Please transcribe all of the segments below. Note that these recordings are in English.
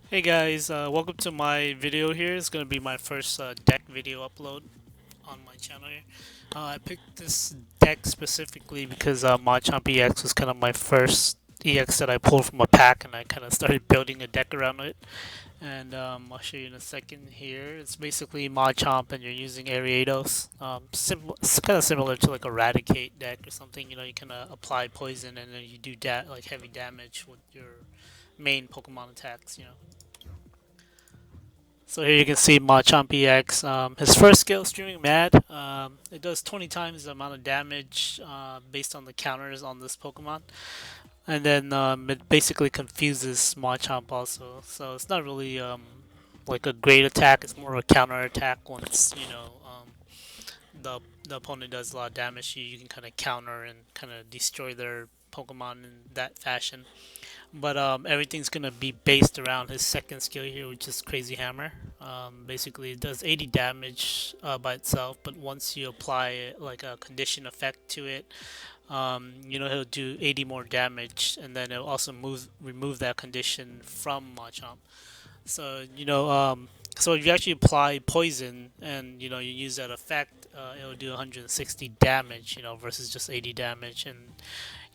Hey guys, welcome to my video here. It's going to be my first deck video upload on my channel here. I picked this deck specifically because Machamp-EX was kind of my first EX that I pulled from a pack, and I kind of started building a deck around it. And I'll show you in a second here. It's basically Machamp and you're using Ariados. It's kind of similar to like Eradicate deck or something. You know, you can apply poison and then you do like heavy damage with your main Pokemon attacks, you know. So here you can see Machamp-EX. His first skill, Streaming Mad. It does 20 times the amount of damage based on the counters on this Pokemon. And then it basically confuses Machamp also. So it's not really like a great attack. It's more of a counter attack once, the opponent does a lot of damage. You can kind of counter and kind of destroy their Pokemon in that fashion. But everything's gonna be based around his second skill here, which is Crazy Hammer. Basically, it does 80 damage by itself, but once you apply it, like a condition effect to it, he'll do 80 more damage, and then it'll also remove that condition from Machamp. So so if you actually apply poison and you use that effect, it'll do 160 damage, versus just 80 damage. And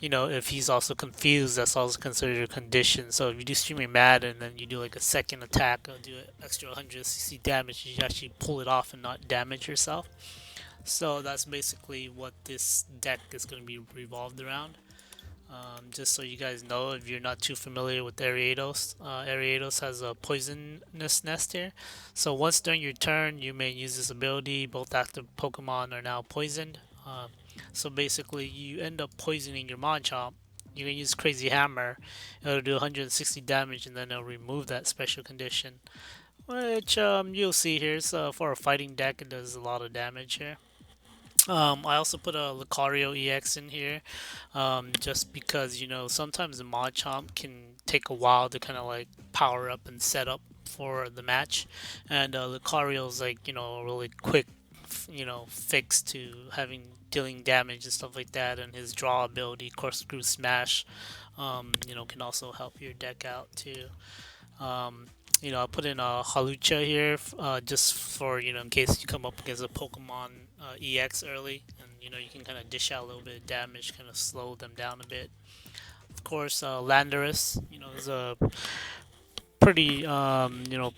if he's also confused, that's also considered a condition. So if you do Streaming Mad and then you do like a second attack, it'll do an extra 160 damage. You actually pull it off and not damage yourself. So that's basically what this deck is going to be revolved around. Just so you guys know, if you're not too familiar with Ariados, Ariados has a Poisonous Nest here. So once during your turn, you may use this ability. Both active Pokemon are now poisoned. So basically, you end up poisoning your Machamp. You can use Crazy Hammer. It'll do 160 damage, and then it'll remove that special condition, which you'll see here. So for a fighting deck, it does a lot of damage here. I also put a Lucario-EX in here, just because sometimes the Machamp can take a while to kind of like power up and set up for the match, and Lucario's like a really quick fix to dealing damage and stuff like that, and his draw ability, Corkscrew Smash, can also help your deck out too. I put in a Hawlucha here, just for in case you come up against a Pokemon EX early, and you can kind of dish out a little bit of damage, kind of slow them down a bit. Of course, Landorus, is a pretty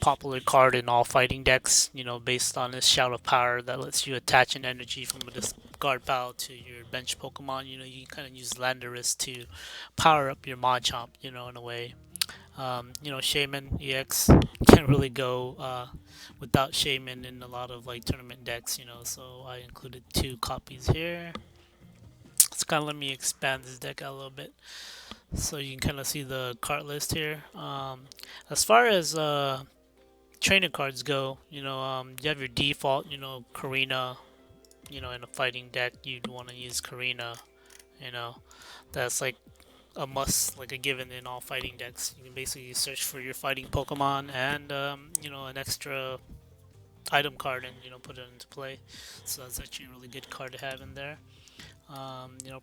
popular card in all fighting decks. Based on his Shout of Power that lets you attach an energy from a discard pile to your bench Pokemon. You kind of use Landorus to power up your Machamp. In a way. Shaymin-EX can't really go without Shaymin in a lot of like tournament decks. So I included 2 copies here. It's kind of let me expand this deck out a little bit, so you can kind of see the card list here. As far as trainer cards go, you have your default, Korrina. In a fighting deck, you'd want to use Korrina. That's like a must, like a given in all fighting decks. You can basically search for your fighting Pokemon and an extra item card, and put it into play. So that's actually a really good card to have in there.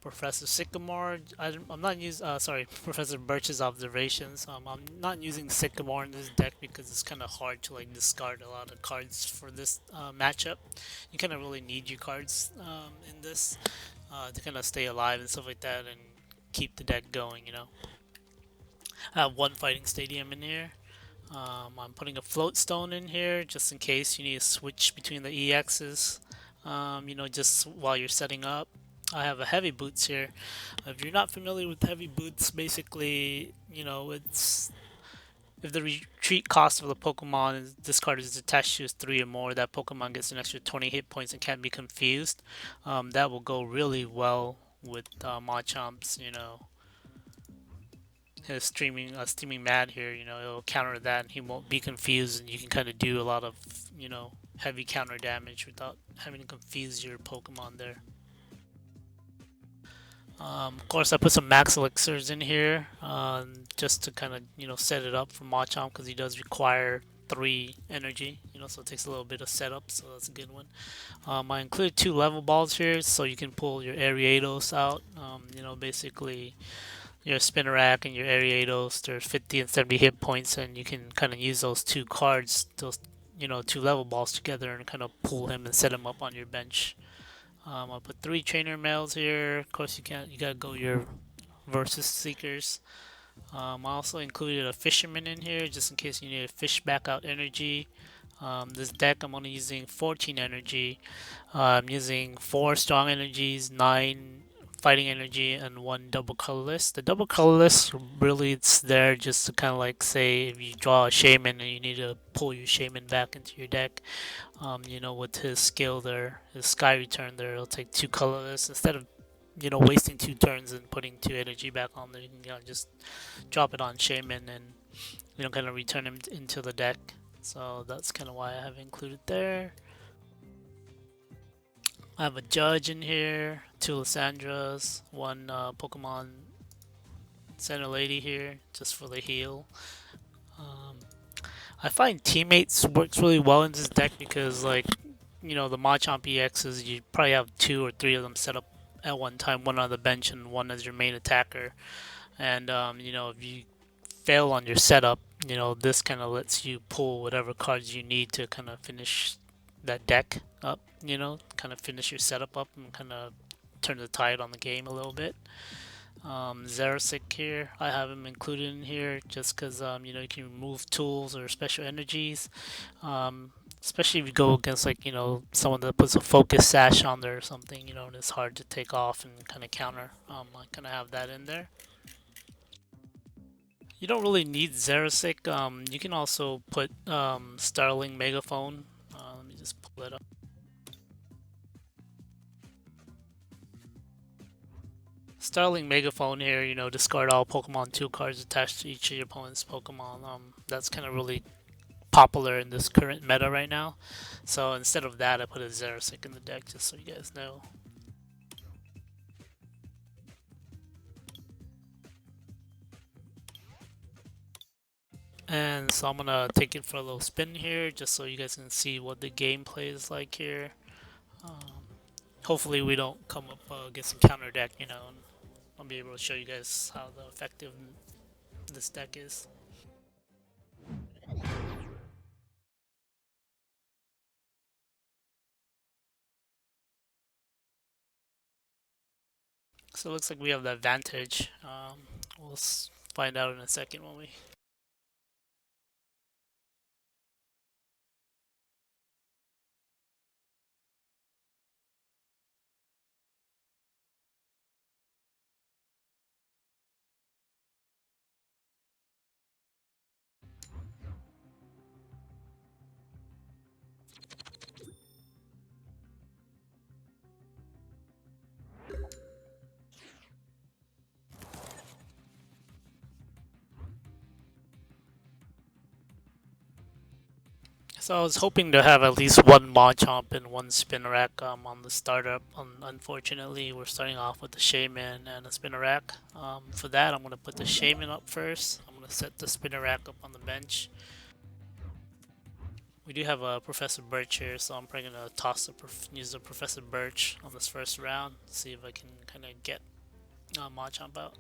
Professor Sycamore. I'm not using. Sorry, Professor Birch's observations. I'm not using Sycamore in this deck because it's kind of hard to like discard a lot of cards for this matchup. You kind of really need your cards in this to kind of stay alive and stuff like that, and keep the deck going. I have 1 Fighting Stadium in here. I'm putting a Float Stone in here just in case you need to switch between the EXs. Just while you're setting up. I have a Heavy Boots here. If you're not familiar with Heavy Boots, basically, it's if the retreat cost of the Pokemon this card is attached to is 3 or more, that Pokemon gets an extra 20 hit points and can't be confused. That will go really well with Machamp's, his steaming mad here. It'll counter that, and he won't be confused, and you can kind of do a lot of, heavy counter damage without having to confuse your Pokemon there. Of course, I put some Max Elixirs in here just to kind of set it up for Machamp, because he does require 3 energy. So it takes a little bit of setup, so that's a good one. I included 2 level balls here, so you can pull your Ariados out. Basically your Spinarak and your Ariados. They're 50 and 70 hit points, and you can kind of use those two cards, those two level balls together, and kind of pull him and set him up on your bench. I'll put 3 trainer mails here. Of course, you gotta go your versus seekers. I also included a fisherman in here just in case you need to fish back out energy. This deck I'm only using 14 energy. I'm using 4 strong energies, 9 fighting energy, and 1 double colorless. The double colorless really it's there just to kind of like say if you draw a Shaymin and you need to pull your Shaymin back into your deck. With his skill there, his Sky Return there, it'll take 2 colorless instead of wasting 2 turns and putting 2 energy back on there. You can just drop it on Shaymin and kind of return him into the deck. So that's kind of why I have included there. I have a Judge in here, 2 Lysandras, 1 Pokemon Center Lady here, just for the heal. I find Teammates works really well in this deck because, like, the Machamp-EXs, you probably have 2 or 3 of them set up at one time, one on the bench and one as your main attacker. And, if you fail on your setup, this kind of lets you pull whatever cards you need to kind of finish that deck up, kind of finish your setup up and kind of turn the tide on the game a little bit. Xerosic here, I have him included in here just because, you can remove tools or special energies. Especially if you go against, like, someone that puts a focus sash on there or something, and it's hard to take off and kind of counter. I kind of have that in there. You don't really need Xerosic. You can also put Starling Megaphone. Let me just pull it up. Starling Megaphone here, discard all Pokemon 2 cards attached to each of your opponent's Pokemon. That's kind of really popular in this current meta right now. So instead of that, I put a Xerosic in the deck just so you guys know. And so I'm gonna take it for a little spin here just so you guys can see what the gameplay is like here. Hopefully we don't come up against a counter deck, and I'll be able to show you guys how effective this deck is. So it looks like we have the advantage. We'll find out in a second when we... So I was hoping to have at least 1 Machamp and 1 Spinarak on the startup. Unfortunately, we're starting off with the Shaymin and a Spinarak. For that, I'm going to put the Shaymin up first. I'm going to set the Spinarak up on the bench. We do have a Professor Birch here, so I'm probably going to use the Professor Birch on this first round. See if I can kind of get Machamp out.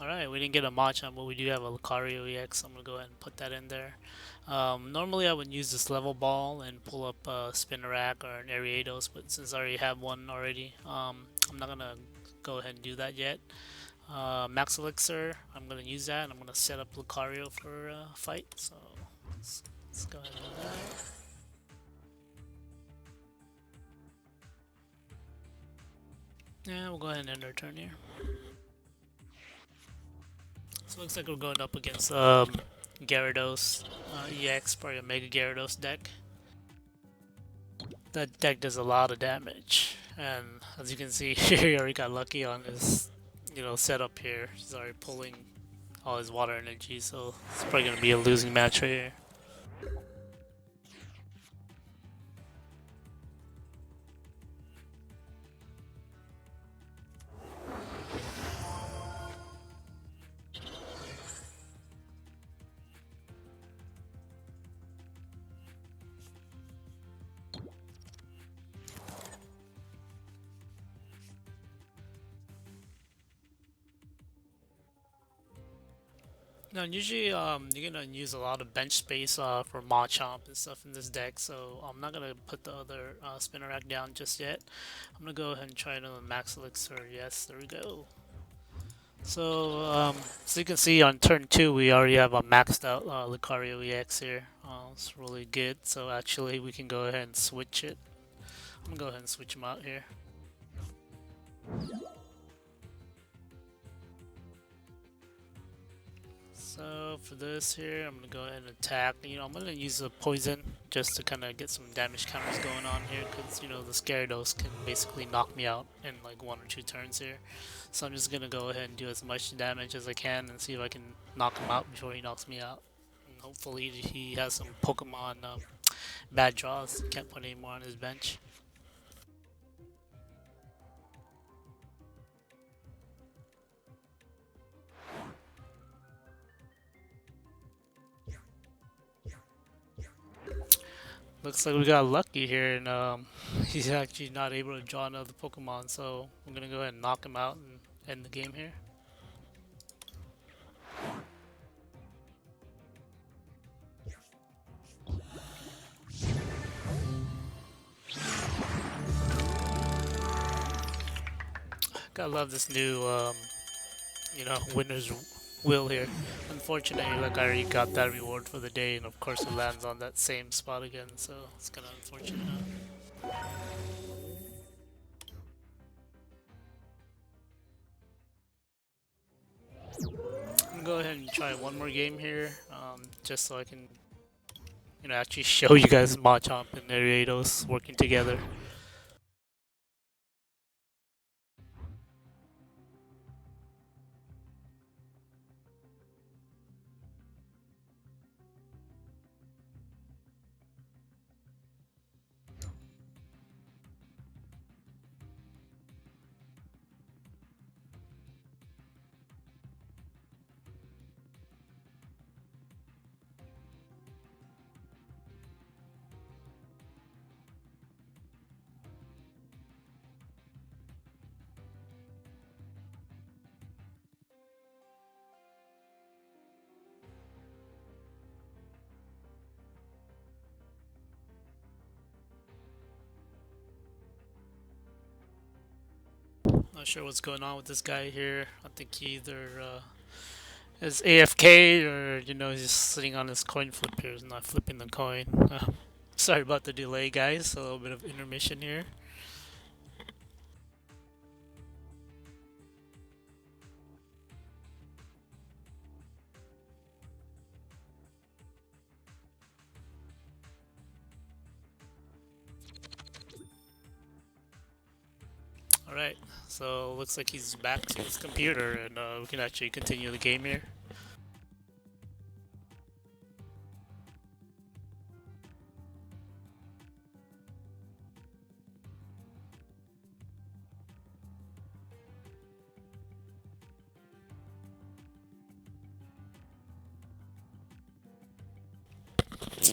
Alright, we didn't get a Machamp, but we do have a Lucario-EX, so I'm going to go ahead and put that in there. Normally I would use this level ball and pull up a Spinarak or an Ariados, but since I already have one already, I'm not going to go ahead and do that yet. Max Elixir, I'm going to use that, and I'm going to set up Lucario for a fight, so let's go ahead and do that. Yeah, we'll go ahead and end our turn here. So it looks like we're going up against Gyarados EX, probably a Mega Gyarados deck. That deck does a lot of damage, and as you can see here, he already got lucky on his setup here. He's already pulling all his water energy, so it's probably going to be a losing match right here. Now, usually, you're gonna use a lot of bench space for Machamp and stuff in this deck, so I'm not gonna put the other Spinarak down just yet. I'm gonna go ahead and try another Max Elixir. Yes, there we go. So you can see on turn 2, we already have a maxed out Lucario-EX here. It's really good, so actually we can go ahead and switch it. I'm gonna go ahead and switch him out here. So for this here, I'm gonna go ahead and attack. I'm gonna use a poison just to kind of get some damage counters going on here, because the Gyarados can basically knock me out in like 1 or 2 turns here. So I'm just gonna go ahead and do as much damage as I can and see if I can knock him out before he knocks me out. And hopefully he has some Pokemon bad draws. Can't put any more on his bench. Looks like we got lucky here, and he's actually not able to draw another Pokemon, so I'm gonna go ahead and knock him out and end the game here. Gotta love this new, winner's wheel here. Unfortunately, like I already got that reward for the day, and of course it lands on that same spot again, so it's kind of unfortunate. I'm gonna go ahead and try one more game here, just so I can, actually show you guys Machamp and Ariados working together. Not sure what's going on with this guy here. I think he either is AFK or he's just sitting on his coin flip here, he's not flipping the coin. Sorry about the delay, guys. A little bit of intermission here. Alright, so looks like he's back to his computer, and we can actually continue the game here.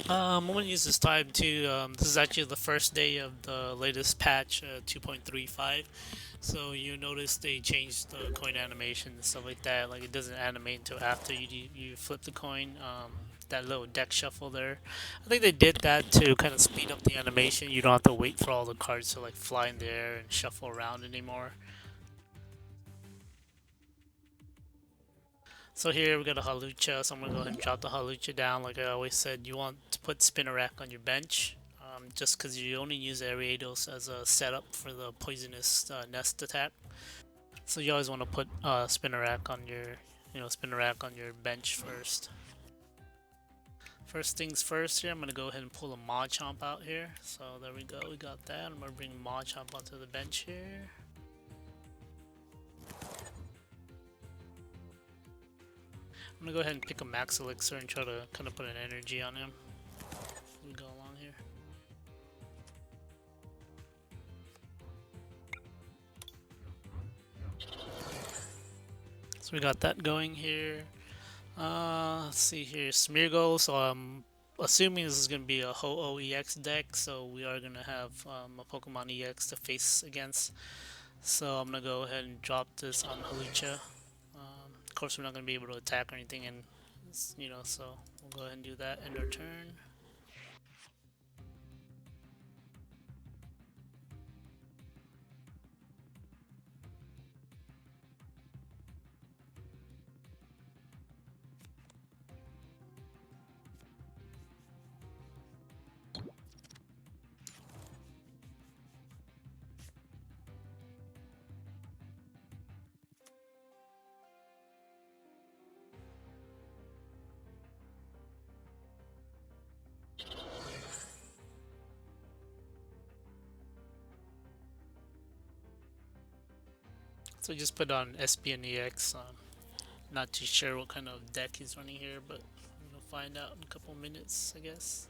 I'm gonna use this time to. This is actually the first day of the latest patch, 2.35. So you notice they changed the coin animation and stuff like that. Like it doesn't animate until after you flip the coin. That little deck shuffle there. I think they did that to kind of speed up the animation. You don't have to wait for all the cards to like fly in the air and shuffle around anymore. So here we got a Hawlucha, so I'm going to go ahead and drop the Hawlucha down. Like I always said, you want to put Spinarak on your bench, just because you only use Ariados as a setup for the Poisonous Nest attack. So you always want to put Spinarak on your, Spinarak on your bench first. First things first here, I'm going to go ahead and pull a Machamp out here. So there we go, we got that. I'm going to bring Machamp onto the bench here. I'm gonna go ahead and pick a Max Elixir and try to kind of put an energy on him. We go along here. So we got that going here. Let's see here, Smeargle. So I'm assuming this is gonna be a Ho-Oh-EX deck, so we are gonna have a Pokemon EX to face against. So I'm gonna go ahead and drop this on Hawlucha. Of course, we're not gonna be able to attack or anything, and You know, so we'll go ahead and do that in our turn. So just put on Spinarak. Not too sure what kind of deck he's running here, but we'll find out in a couple minutes, I guess.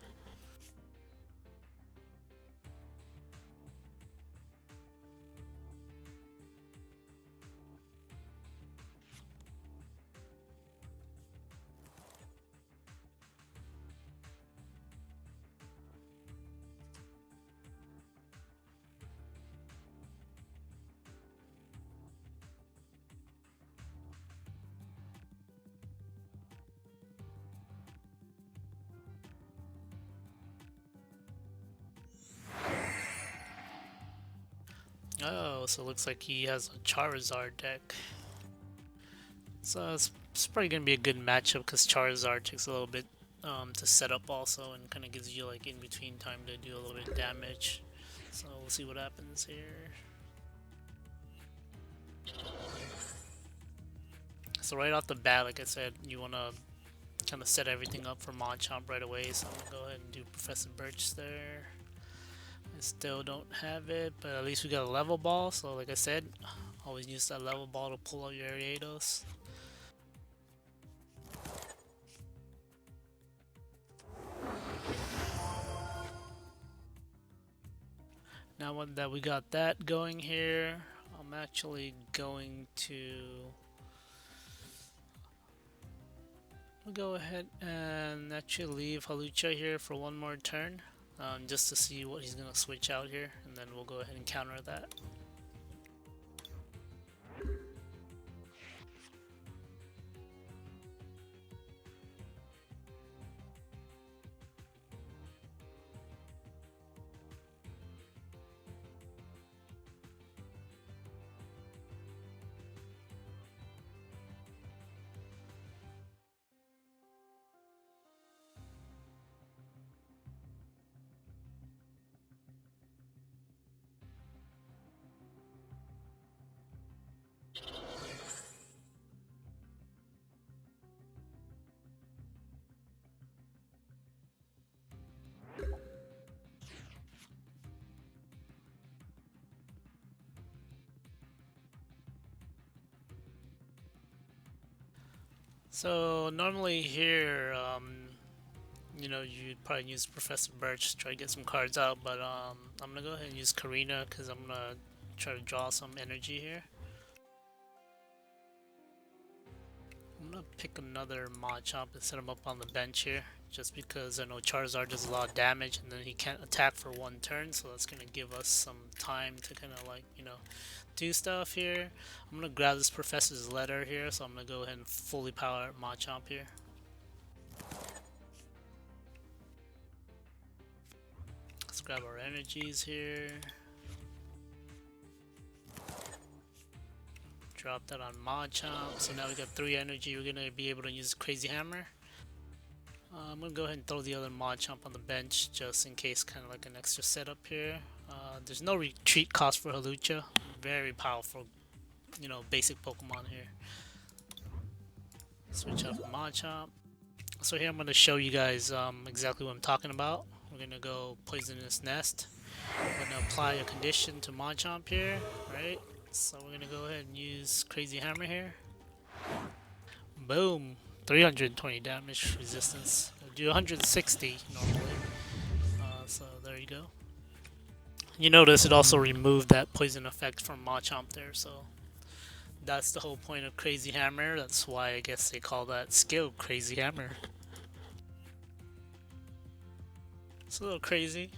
Oh, so it looks like he has a Charizard deck. So it's probably gonna be a good matchup because Charizard takes a little bit to set up also, and kind of gives you like in between time to do a little bit of damage. So we'll see what happens here. So right off the bat, like I said, you want to kind of set everything up for Machamp right away. So I'm gonna go ahead and do Professor Birch there. I still don't have it, but at least we got a level ball. So like I said, always use that level ball to pull out your Ariados. Now that we got that going here, I'm actually going to go ahead and actually leave Hawlucha here for one more turn, just to see what he's going to switch out here, and then we'll go ahead and counter that. So normally here, you know, you'd probably use Professor Birch to try to get some cards out, but I'm gonna go ahead and use Korrina because I'm gonna try to draw some energy here. I'm gonna pick another Machamp and set him up on the bench here, just because I know Charizard does a lot of damage and then he can't attack for one turn, so that's gonna give us some time to kind of like, you know, do stuff here. I'm gonna grab this Professor's Letter here, so I'm gonna go ahead and fully power Machamp here. Let's grab our energies here. Drop that on Machamp. So now we got 3 energy. We're gonna be able to use Crazy Hammer. I'm gonna go ahead and throw the other Machamp on the bench just in case, kind of like an extra setup here. There's no retreat cost for Hawlucha. Very powerful, you know, basic Pokemon here. Switch up Machamp. So here I'm gonna show you guys exactly what I'm talking about. We're gonna go Poisonous Nest. We're gonna apply a condition to Machamp here, right? So we're gonna go ahead and use Crazy Hammer here. Boom! 320 damage resistance. I'll do 160 normally. So there you go. You notice it also removed that poison effect from Machamp there, so that's the whole point of Crazy Hammer. That's why I guess they call that skill Crazy Hammer. It's a little crazy.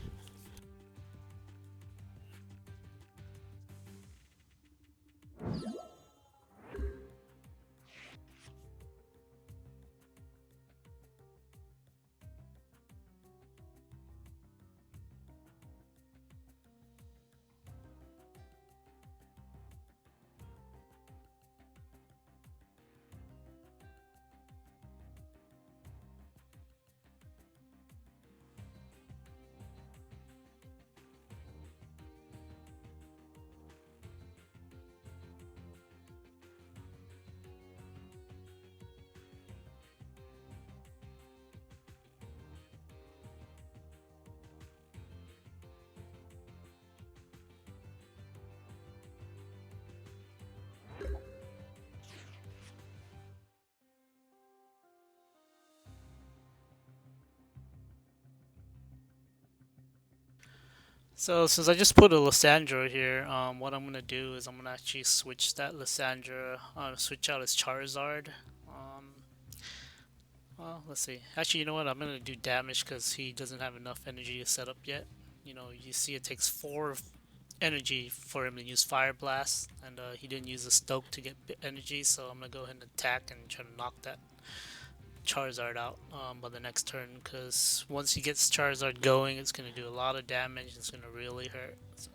So since I just put a Lysandre here, what I'm gonna do is I'm gonna actually switch that Lysandre, switch out his Charizard. Well, let's see. Actually, you know what? I'm gonna do damage because he doesn't have enough energy to set up yet. You know, you see it takes 4 energy for him to use Fire Blast, and he didn't use a Stoke to get energy, so I'm gonna go ahead and attack and try to knock that Charizard out by the next turn, because once he gets Charizard going, it's going to do a lot of damage. It's going to really hurt. So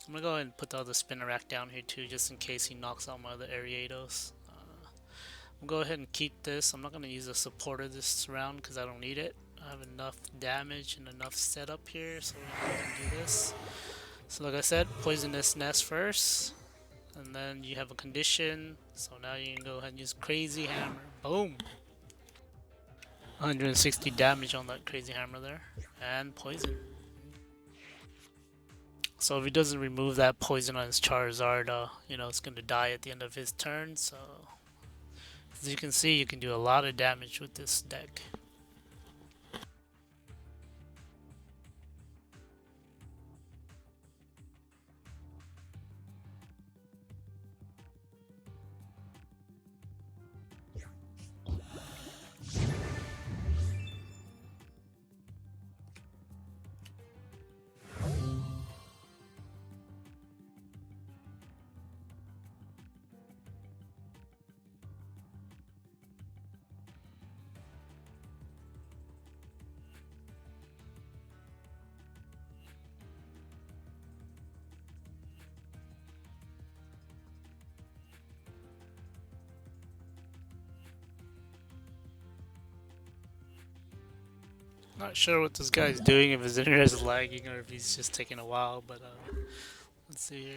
I'm going to go ahead and put the other Spinarak down here too, just in case he knocks out my other Ariados. We'll go ahead and keep this. I'm not going to use a supporter this round because I don't need it. I have enough damage and enough setup here, so we're going to go ahead and do this. So like I said, Poisonous Nest first. And then you have a condition, so now you can go ahead and use Crazy Hammer. Boom! 160 damage on that Crazy Hammer there. And poison. So if he doesn't remove that poison on his Charizard, you know, it's going to die at the end of his turn. So as you can see, you can do a lot of damage with this deck. Not sure what this guy's doing, if his internet is lagging or if he's just taking a while, but let's see here.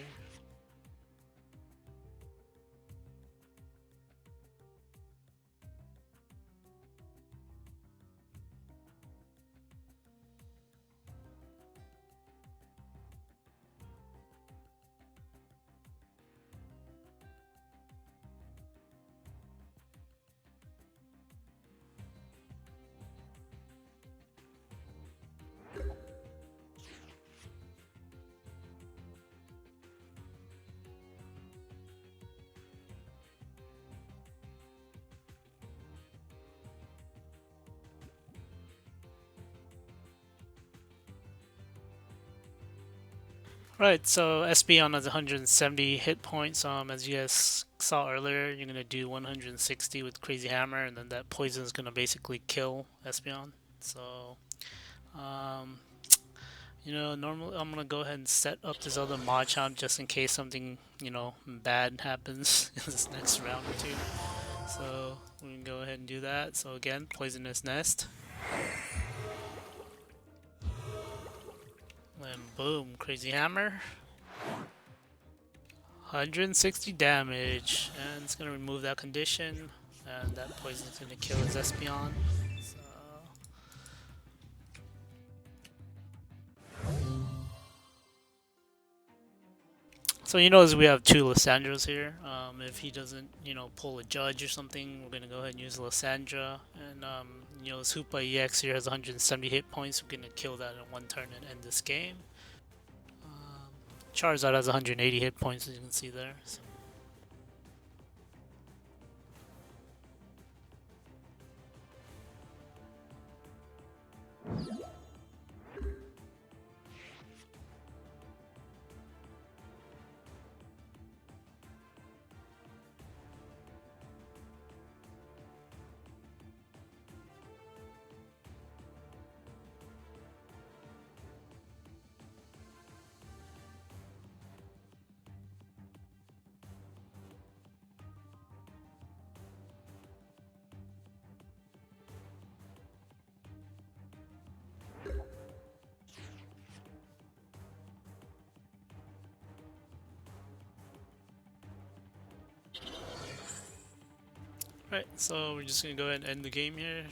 Right, so Espeon has 170 hit points. As you guys saw earlier, you're gonna do 160 with Crazy Hammer, and then that poison is gonna basically kill Espeon. So, um, you know, normally I'm gonna go ahead and set up this other Machamp just in case something, you know, bad happens in this next round or two. So we can go ahead and do that. So again, Poisonous Nest. And boom, Crazy Hammer. 160 damage, and it's gonna remove that condition, and that poison is gonna kill his Espeon. So you notice we have 2 Lysandres here. If he doesn't, you know, pull a Judge or something, we're gonna go ahead and use Lysandre. And you know, Hawlucha-EX here has 170 hit points. We're gonna kill that in 1 turn and end this game. Charizard has 180 hit points, as you can see there. So. Right, so we're just gonna go ahead and end the game here.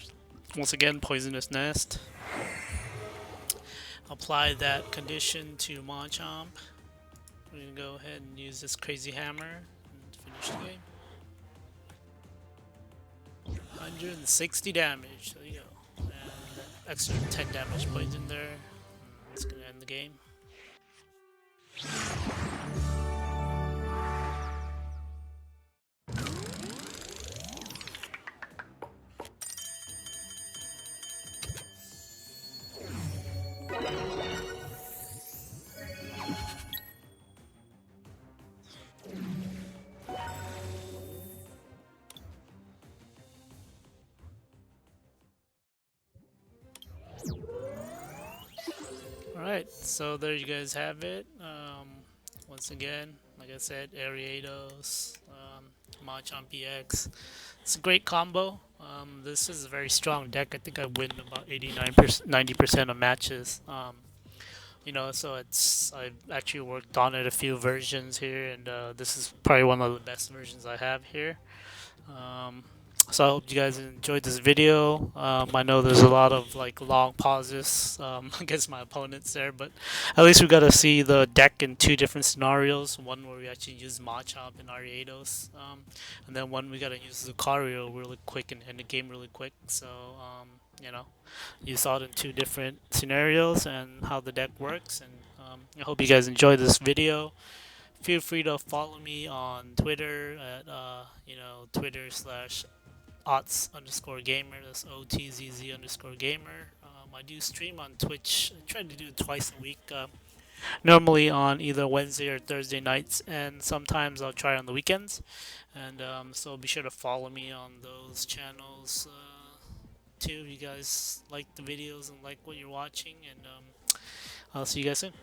Once again, Poisonous Nest. Apply that condition to Machamp. We're gonna go ahead and use this Crazy Hammer and finish the game. 160 damage, there you go. And that extra 10 damage poison there. the game. Alright, so there you guys have it. Once again, like I said, Ariados, Machamp-EX. It's a great combo. This is a very strong deck. I think I win about 89%, 90% of matches. So I've actually worked on it a few versions here, and this is probably one of the best versions I have here. Um, so I hope you guys enjoyed this video. I know there's a lot of like long pauses against my opponents there, but at least we got to see the deck in two different scenarios. One where we actually use Machamp and Ariados, and then one we got to use Lucario really quick and end the game really quick. So you know, you saw it in two different scenarios and how the deck works. And I hope you guys enjoyed this video. Feel free to follow me on Twitter at Twitter/Otzz_gamer. That's OTZZ_gamer. I do stream on Twitch. I try to do it twice a week. Normally on either Wednesday or Thursday nights, and sometimes I'll try on the weekends. And so be sure to follow me on those channels too. If you guys like the videos and like what you're watching, and I'll see you guys soon.